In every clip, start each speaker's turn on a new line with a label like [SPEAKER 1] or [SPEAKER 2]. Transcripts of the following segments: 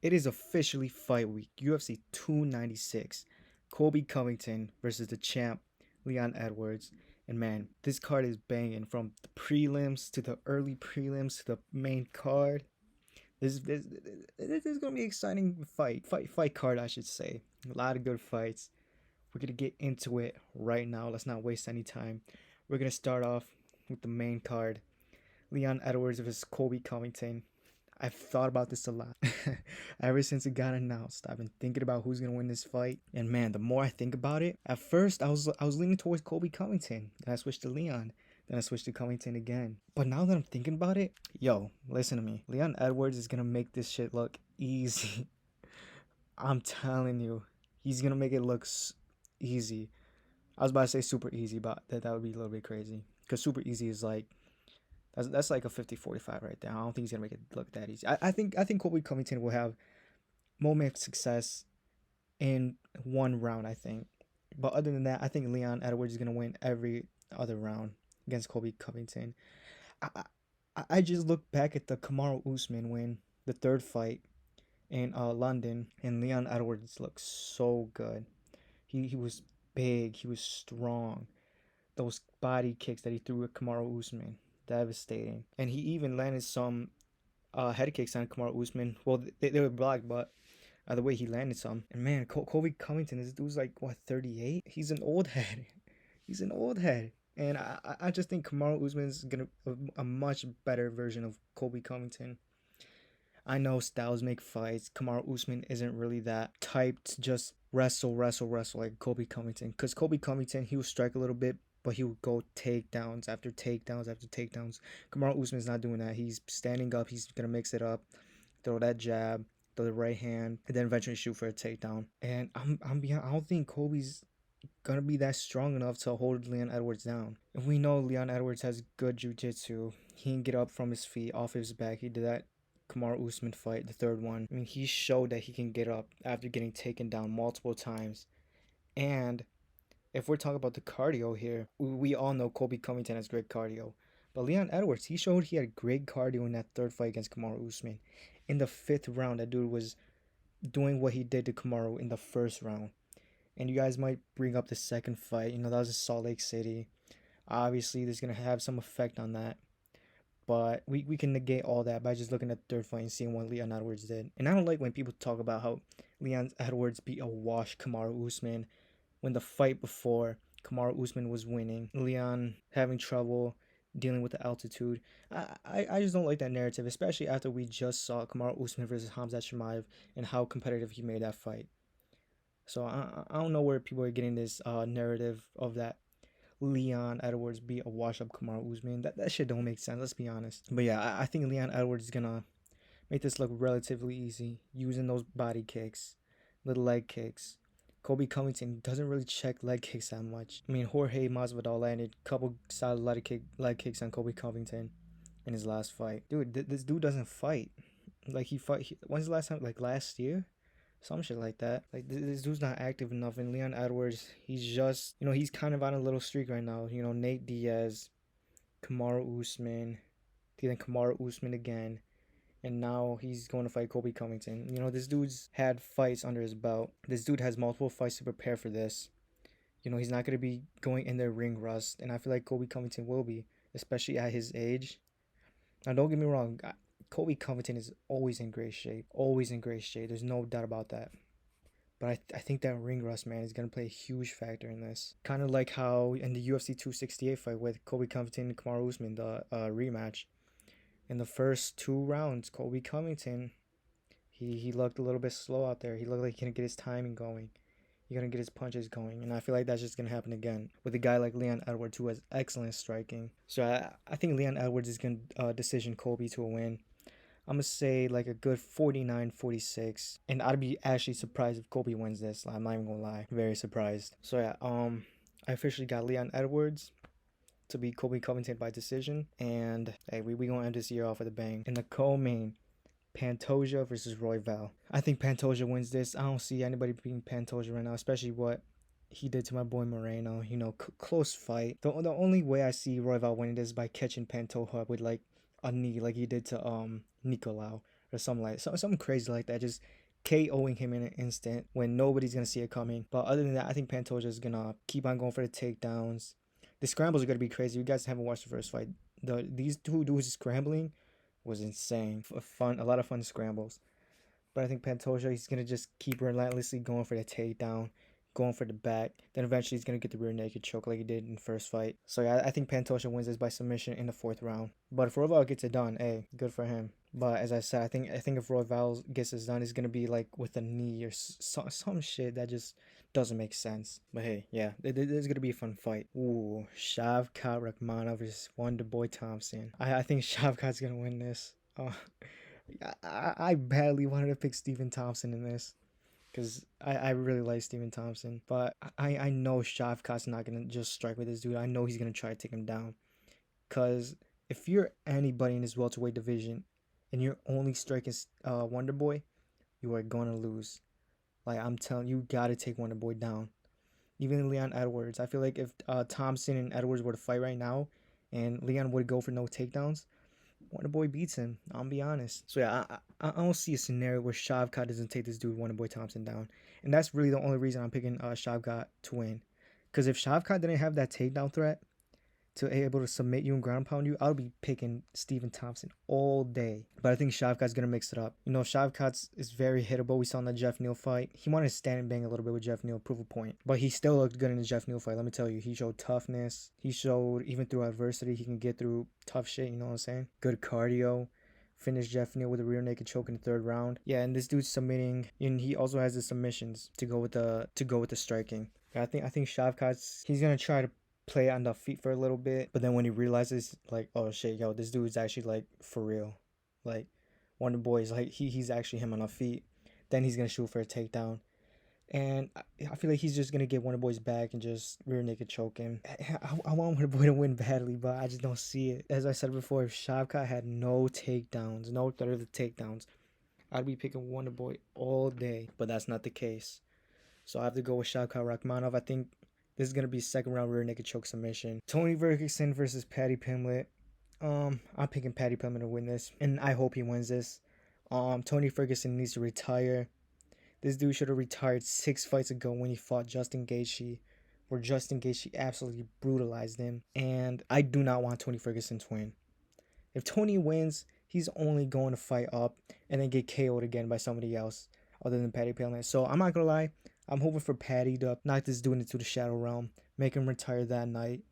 [SPEAKER 1] It is officially fight week. UFC 296. Colby Covington versus the champ, Leon Edwards. And man, this card is banging from the prelims to the early prelims to the main card. This is gonna be an exciting fight card, I should say. A lot of good fights. We're gonna get into it right now. Let's not waste any time. We're gonna start off with the main card. Leon Edwards versus Colby Covington. I've thought about this a lot. Ever since it got announced, I've been thinking about who's gonna win this fight. And man, the more I think about it, at first I was leaning towards Colby Covington. Then I switched to Leon. Then I switched to Covington again. But now that I'm thinking about it, yo, listen to me. Leon Edwards is gonna make this shit look easy. I'm telling you, he's gonna make it look easy. I was about to say super easy, but that would be a little bit crazy. Because super easy is like that's like a 50-45 right there. I don't think he's gonna make it look that easy. I think Colby Covington will have moment of success in one round, I think. But other than that, I think Leon Edwards is gonna win every other round against Colby Covington. I I just look back at the Kamaru Usman win, the third fight in London, and Leon Edwards looked so good. He was big, he was strong. Those body kicks that he threw at Kamaru Usman, devastating. And he even landed some head kicks on Kamaru Usman. Well, they were blocked, but the way he landed some. And man, Colby Covington, this dude's like, what, 38? He's an old head. He's an old head. And I just think Kamaru Usman is going to a much better version of Colby Covington. I know styles make fights. Kamaru Usman isn't really that type to just wrestle like Colby Covington. Because Colby Covington, he would strike a little bit, but he would go takedowns after takedowns after takedowns. Kamaru Usman's not doing that. He's standing up. He's going to mix it up, throw that jab, throw the right hand, and then eventually shoot for a takedown. And I don't think Colby's gonna be that strong enough to hold Leon Edwards down. And we know Leon Edwards has good jiu-jitsu. He can get up from his feet, off his back. He did that Kamaru Usman fight, the third one. I mean, he showed that he can get up after getting taken down multiple times. And if we're talking about the cardio here, we all know Colby Covington has great cardio. But Leon Edwards, he showed he had great cardio in that third fight against Kamaru Usman. In the fifth round, that dude was doing what he did to Kamaru in the first round. And you guys might bring up the second fight. You know, that was in Salt Lake City. Obviously, there's going to have some effect on that. But we can negate all that by just looking at the third fight and seeing what Leon Edwards did. And I don't like when people talk about how Leon Edwards beat a wash Kamaru Usman when the fight before Kamaru Usman was winning. Leon having trouble dealing with the altitude. I just don't like that narrative, especially after we just saw Kamaru Usman versus Khamzat Chimaev and how competitive he made that fight. So I don't know where people are getting this narrative of that Leon Edwards beat a wash up Kamaru Usman. That shit don't make sense. Let's be honest. But yeah, I think Leon Edwards is gonna make this look relatively easy using those body kicks, little leg kicks. Colby Covington doesn't really check leg kicks that much. I mean, Jorge Masvidal landed a couple solid leg kicks on Colby Covington in his last fight. Dude, this dude doesn't fight. Like when's the last time? Like last year? Some shit like that. Like this dude's not active enough. And Leon Edwards, he's just, he's kind of on a little streak right now. Nate Diaz, Kamaru Usman, then Kamaru Usman again, and now he's going to fight Colby Covington. This dude's had fights under his belt. This dude has multiple fights to prepare for this. He's not going to be going in there ring rust, and I feel like Colby Covington will be, especially at his age. Now, don't get me wrong. Colby Covington is always in great shape. Always in great shape. There's no doubt about that. But I think that ring rust, man, is going to play a huge factor in this. Kind of like how in the UFC 268 fight with Colby Covington and Kamaru Usman, the rematch. In the first two rounds, Colby Covington, he looked a little bit slow out there. He looked like he couldn't get his timing going. He couldn't get his punches going. And I feel like that's just going to happen again with a guy like Leon Edwards, who has excellent striking. So I think Leon Edwards is going to decision Colby to a win. I'm going to say like a good 49-46. And I'd be actually surprised if Colby wins this. I'm not even going to lie. Very surprised. So yeah, I officially got Leon Edwards to beat Colby Covington by decision. And hey, we going to end this year off with a bang. In the co-main, Pantoja versus Royval. I think Pantoja wins this. I don't see anybody beating Pantoja right now, especially what he did to my boy Moreno. Close fight. The only way I see Royval winning this is by catching Pantoja with like a knee like he did to Nicolau. or something crazy like that. Just KOing him in an instant when nobody's gonna see it coming. But other than that, I think Pantoja is gonna keep on going for the takedowns. The scrambles are gonna be crazy. You guys haven't watched the first fight. These two dudes scrambling was insane. A lot of fun scrambles. But I think Pantoja, he's gonna just keep relentlessly going for the takedown, going for the back. Then eventually he's gonna get the rear naked choke like he did in the first fight. So yeah, I think Pantoja wins this by submission in the 4th round. But if Royval gets it done, hey, good for him. But as I said, I think if Royval gets this done, it's gonna be like with a knee or some shit that just doesn't make sense. But hey, yeah, there's gonna be a fun fight. Ooh, Shavkat Rakhmonov versus Wonderboy Thompson. I think Shavkat's gonna win this. I badly wanted to pick Stephen Thompson in this because I really like Stephen Thompson, but I know Shavkat's not gonna just strike with this dude. I know he's gonna try to take him down, because if you're anybody in this welterweight division and you're only striking Wonder Boy, you are gonna lose. Like, I'm telling you, gotta take Wonder Boy down. Even Leon Edwards, I feel like if Thompson and Edwards were to fight right now, and Leon would go for no takedowns, Wonder Boy beats him. I'll be honest. So yeah, I don't see a scenario where Shavkat doesn't take this dude Wonder Boy Thompson down, and that's really the only reason I'm picking Shavkat to win. Because if Shavkat didn't have that takedown threat to be able to submit you and ground pound you, I would be picking Stephen Thompson all day. But I think Shavkat's gonna mix it up. You know, Shavkat is very hittable. We saw in the Jeff Neal fight. He wanted to stand and bang a little bit with Jeff Neal, prove a point. But he still looked good in the Jeff Neal fight. Let me tell you, he showed toughness. He showed even through adversity, he can get through tough shit. You know what I'm saying? Good cardio. Finished Jeff Neal with a rear naked choke in the 3rd round. Yeah, and this dude's submitting, and he also has the submissions to go with the striking. I think Shavkat's, he's gonna try to play on the feet for a little bit, but then when he realizes, like, oh shit, yo, this dude's actually like for real, like Wonder Boy is like he's actually him on the feet, then he's gonna shoot for a takedown. And I feel like he's just gonna get Wonder Boy's back and just rear naked choke him. I want Wonder Boy to win badly, but I just don't see it. As I said before, if Shavkat had no takedowns, no threat of the takedowns, I'd be picking Wonder Boy all day. But that's not the case. So I have to go with Shavkat Rakhmonov. I think this is gonna be 2nd round rear naked choke submission. Tony Ferguson versus Paddy Pimblett. I'm picking Paddy Pimblett to win this, and I hope he wins this. Tony Ferguson needs to retire. This dude should have retired 6 fights ago when he fought Justin Gaethje, where Justin Gaethje absolutely brutalized him. And I do not want Tony Ferguson to win. If Tony wins, he's only going to fight up and then get KO'd again by somebody else other than Paddy Pimblett. So I'm not gonna lie, I'm hoping for Paddy to knock this dude into the shadow realm, make him retire that night.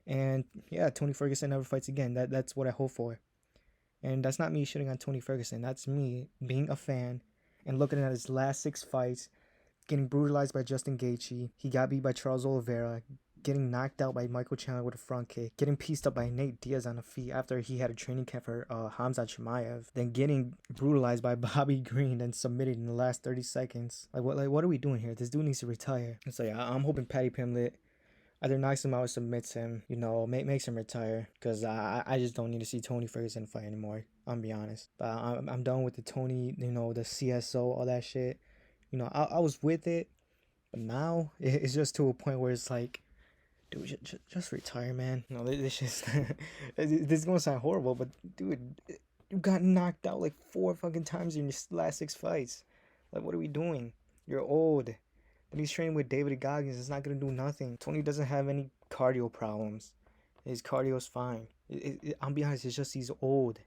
[SPEAKER 1] And yeah, Tony Ferguson never fights again. That's what I hope for. And that's not me shitting on Tony Ferguson. That's me being a fan and looking at his last 6 fights, getting brutalized by Justin Gaethje. He got beat by Charles Oliveira, getting knocked out by Michael Chandler with a front kick, getting pieced up by Nate Diaz on the feet after he had a training camp for Hamzat Chimaev, then getting brutalized by Bobby Green and submitted in the last 30 seconds. What are we doing here? This dude needs to retire. And so yeah, I'm hoping Paddy Pimblett either knocks him out or submits him, you know, makes him retire, because I just don't need to see Tony Ferguson fight anymore. I'm be honest. But I'm done with the Tony, you know, the CSO, all that shit. You know, I was with it, but now it's just to a point where it's like, dude, just retire, man. No, this just this is gonna sound horrible, but dude, you got knocked out like 4 fucking times in your last 6 fights. Like, what are we doing? You're old. And he's training with David Goggins. It's not gonna do nothing. Tony doesn't have any cardio problems. His cardio's fine. I'll be honest, it's just he's old.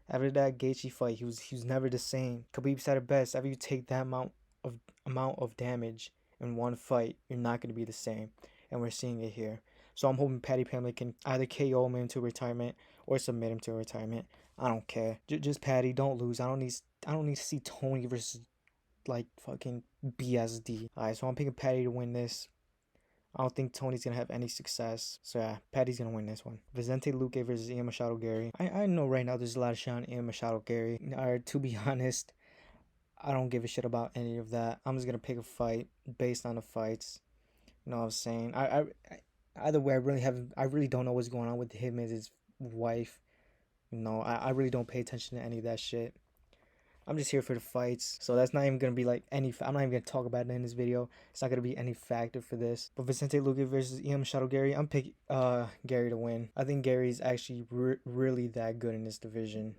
[SPEAKER 1] After that Gaethje fight, he was never the same. Khabib said it best. After you take that amount of damage in one fight, you're not gonna be the same. And we're seeing it here. So I'm hoping Paddy Pimblett can either KO him into retirement or submit him to retirement. I don't care. Just Paddy, don't lose. I don't need to see Tony versus like fucking BSD. Alright, so I'm picking Paddy to win this. I don't think Tony's gonna have any success. So yeah, Paddy's gonna win this one. Vicente Luque versus Ian Machado Gary. I know right now there's a lot of shit on Ian Machado Gary. Alright, to be honest, I don't give a shit about any of that. I'm just gonna pick a fight based on the fights. You know what I'm saying? I either way, I really don't know what's going on with him and his wife. You know, I really don't pay attention to any of that shit. I'm just here for the fights. So that's not even going to be like any... I'm not even going to talk about it in this video. It's not going to be any factor for this. But Vicente Luque versus Ian Machado Gary, I'm picking Gary to win. I think Gary's actually really that good in this division.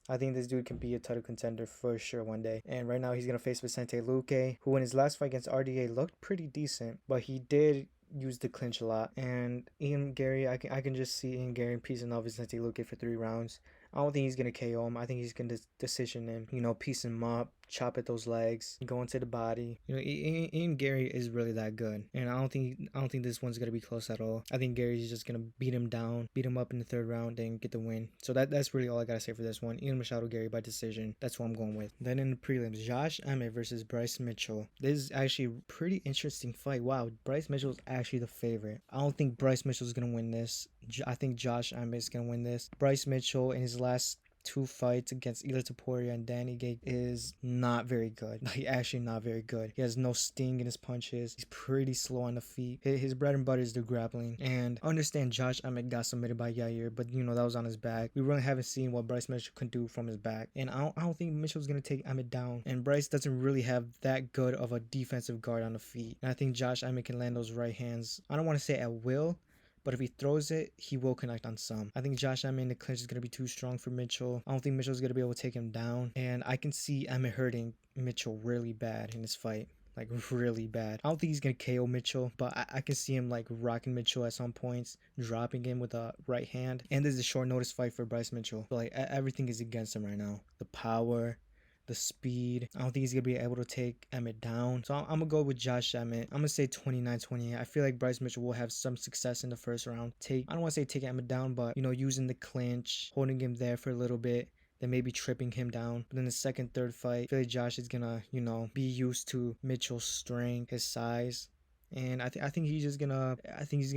[SPEAKER 1] I think this dude can be a title contender for sure one day. And right now he's gonna face Vicente Luque, who in his last fight against RDA looked pretty decent, but he did use the clinch a lot. And Ian Gary, I can just see Ian Gary piecing off Vicente Luque for 3 rounds. I don't think he's gonna KO him. I think he's gonna decision him. Piece him up, chop at those legs, go into the body. Ian Gary is really that good, and I don't think this one's gonna be close at all. I think Gary's just gonna beat him down, beat him up in the 3rd round, and get the win. So that's really all I gotta say for this one. Ian Machado Gary by decision. That's what I'm going with. Then in the prelims, Josh Emmett versus Bryce Mitchell. This is actually a pretty interesting fight. Wow, Bryce Mitchell's actually the favorite. I don't think Bryce Mitchell's gonna win this. I think Josh Emmett's gonna win this. Bryce Mitchell in his last 2 fights against Ilia Topuria and Danny Gate is not very good. Like, actually not very good. He has no sting in his punches. He's pretty slow on the feet. His bread and butter is the grappling. And I understand Josh Emmett got submitted by Yair, but that was on his back. We really haven't seen what Bryce Mitchell can do from his back. And I don't think Mitchell's gonna take Emmett down. And Bryce doesn't really have that good of a defensive guard on the feet. And I think Josh Emmett can land those right hands. I don't want to say at will, but if he throws it, he will connect on some. I think Josh Emmett in the clinch is going to be too strong for Mitchell. I don't think Mitchell's going to be able to take him down. And I can see Emmett hurting Mitchell really bad in this fight. Like, really bad. I don't think he's going to KO Mitchell, but I can see him, like, rocking Mitchell at some points, dropping him with a right hand. And this is a short notice fight for Bryce Mitchell. So, like, everything is against him right now. The power, the speed. I don't think he's going to be able to take Emmett down. So I'm going to go with Josh Emmett. I'm going to say 29-28. I feel like Bryce Mitchell will have some success in the 1st round. I don't want to say take Emmett down, but, using the clinch, holding him there for a little bit, then maybe tripping him down. But then the 2nd, 3rd fight, I feel like Josh is going to, be used to Mitchell's strength, his size. And I think he's gonna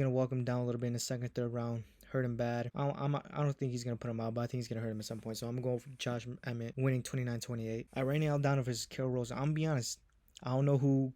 [SPEAKER 1] walk him down a little bit in the 2nd, 3rd round, hurt him bad. I don't think he's gonna put him out, but I think he's gonna hurt him at some point. So I'm going for Josh Emmett winning 29-28. Rainy Aldana versus Carol Rose. I'm gonna be honest, I don't know who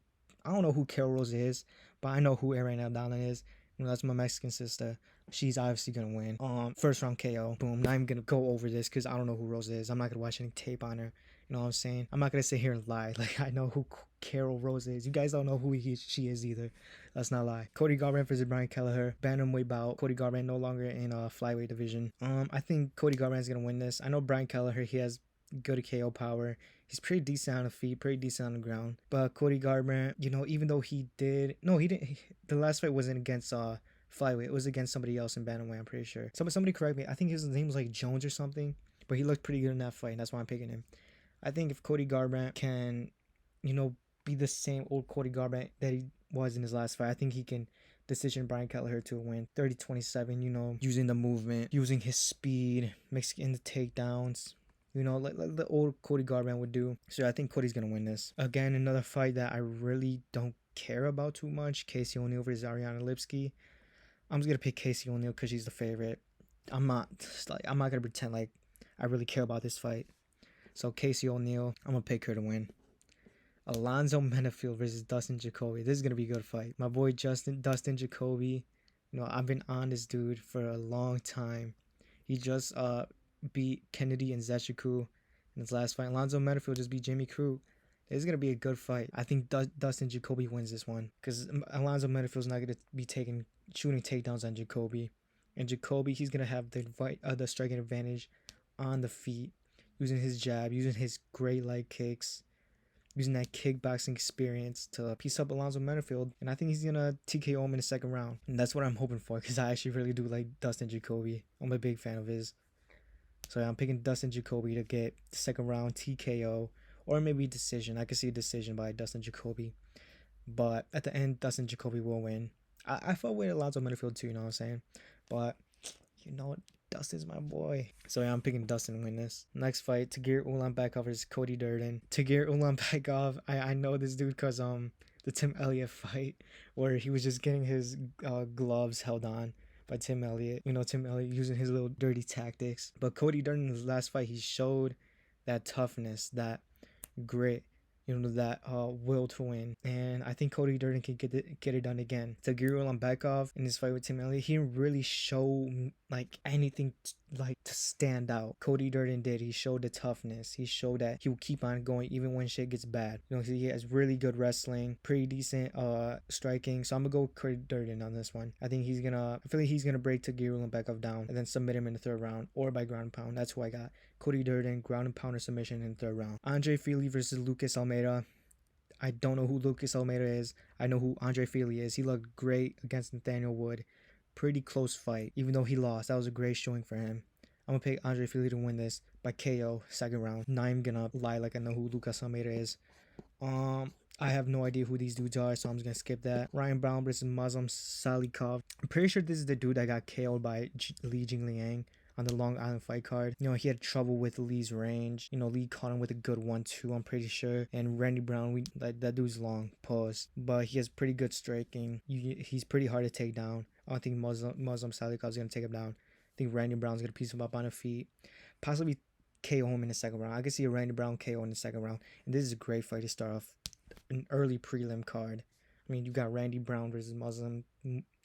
[SPEAKER 1] Carol Rose is, but I know who Rainy Aldana is. That's my Mexican sister. She's obviously gonna win. 1st round KO. Boom. Not even gonna go over this because I don't know who Rose is. I'm not gonna watch any tape on her. You know what I'm saying? I'm not gonna sit here and lie. Like, I know who Carol Rose is. You guys don't know who she is either. Let's not lie. Cody Garbrandt versus Brian Kelleher. Bantamweight bout. Cody Garbrandt no longer in flyweight division. I think Cody Garbrandt's gonna win this. I know Brian Kelleher, he has good KO power. He's pretty decent on the feet, pretty decent on the ground. But Cody Garbrandt, even though he didn't. The last fight wasn't against flyweight. It was against somebody else in bantamweight, I'm pretty sure. Somebody correct me. I think his name was like Jones or something. But he looked pretty good in that fight, and that's why I'm picking him. I think if Cody Garbrandt can, be the same old Cody Garbrandt that he was in his last fight, I think he can decision Brian Kelleher to a win. 30-27, using the movement, using his speed, mixing in the takedowns. Like the old Cody Garbrandt would do. So I think Cody's going to win this. Again, another fight that I really don't care about too much. Casey O'Neill versus Ariana Lipski. I'm just going to pick Casey O'Neill because she's the favorite. I'm not going to pretend like I really care about this fight. So Casey O'Neill, I'm going to pick her to win. Alonzo Menafield versus Dustin Jacoby. This is going to be a good fight. My boy Dustin Jacoby, I've been on this dude for a long time. He just beat Kennedy and Zechiku in his last fight. Alonzo Menafield just beat Jimmy Crute. This is going to be a good fight. I think Dustin Jacoby wins this one because Alonzo Menafield's not going to be shooting takedowns on Jacoby. And Jacoby, he's going to have the striking advantage on the feet, using his jab, using his great leg kicks, using that kickboxing experience to piece up Alonzo Menafield. And I think he's going to TKO him in the 2nd round. And that's what I'm hoping for because I actually really do like Dustin Jacoby. I'm a big fan of his. So I'm picking Dustin Jacoby to get the 2nd round TKO or maybe decision. I could see a decision by Dustin Jacoby. But at the end, Dustin Jacoby will win. I fought with Alonzo Menafield too, you know what I'm saying? But, Dustin's my boy. So yeah, I'm picking Dustin to win this. Next fight, Tagir Ulanbekov versus Cody Durden. Tagir Ulanbekov, I know this dude because the Tim Elliott fight where he was just getting his gloves held on by Tim Elliott. Tim Elliott using his little dirty tactics. But Cody Durden in his last fight, he showed that toughness, that grit, that will to win. And I think Cody Durden can get it done again. Tagir Ulanbekov in his fight with Tim Elliott, he didn't really show like anything like to stand out. Cody Durden did. He showed the toughness. He showed that he will keep on going even when shit gets bad. You know, he has really good wrestling, pretty decent striking. So I'm gonna go with Cody Durden on this one. I feel like he's gonna break Tagiru Lembekov down and then submit him in the third round or by ground and pound. That's who I got. Cody Durden, ground and pounder submission in the third round. Andre Fili versus Lucas Almeida. I don't know who Lucas Almeida is. I know who Andre Fili is. He looked great against Nathaniel Wood. Pretty close fight. Even though he lost, that was a great showing for him. I'm gonna pick Andre Fili to win this by KO second round. Not even gonna lie like I know who Lucas Almeida is. I have no idea who these dudes are, so I'm just gonna skip that. Ryan Brown versus Muslim Salikov. I'm pretty sure this is the dude that got KO'd by Li Jingliang on the Long Island fight card. You know, he had trouble with Lee's range. You know, Lee caught him with a good 1-2, I'm pretty sure. And Randy Brown, that dude's long, pause. But he has pretty good striking. He's pretty hard to take down. I don't think Muslim Salikov's gonna take him down. I think Randy Brown's gonna piece him up on the feet. Possibly KO him in the second round. I can see a Randy Brown KO in the second round. And this is a great fight to start off an early prelim card. I mean, you got Randy Brown versus Muslim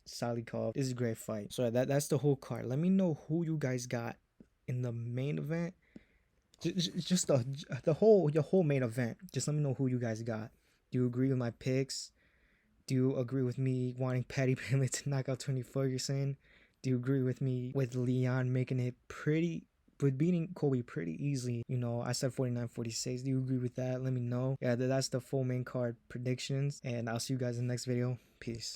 [SPEAKER 1] Salikov. This is a great fight. So that's the whole card. Let me know who you guys got in the main event. Just your whole main event. Just let me know who you guys got. Do you agree with my picks? Do you agree with me wanting Paddy Pimblett to knock out Tony Ferguson? Do you agree with me with Leon making it with beating Colby pretty easily? You know, I said 49-46. Do you agree with that? Let me know. Yeah, that's the full main card predictions. And I'll see you guys in the next video. Peace.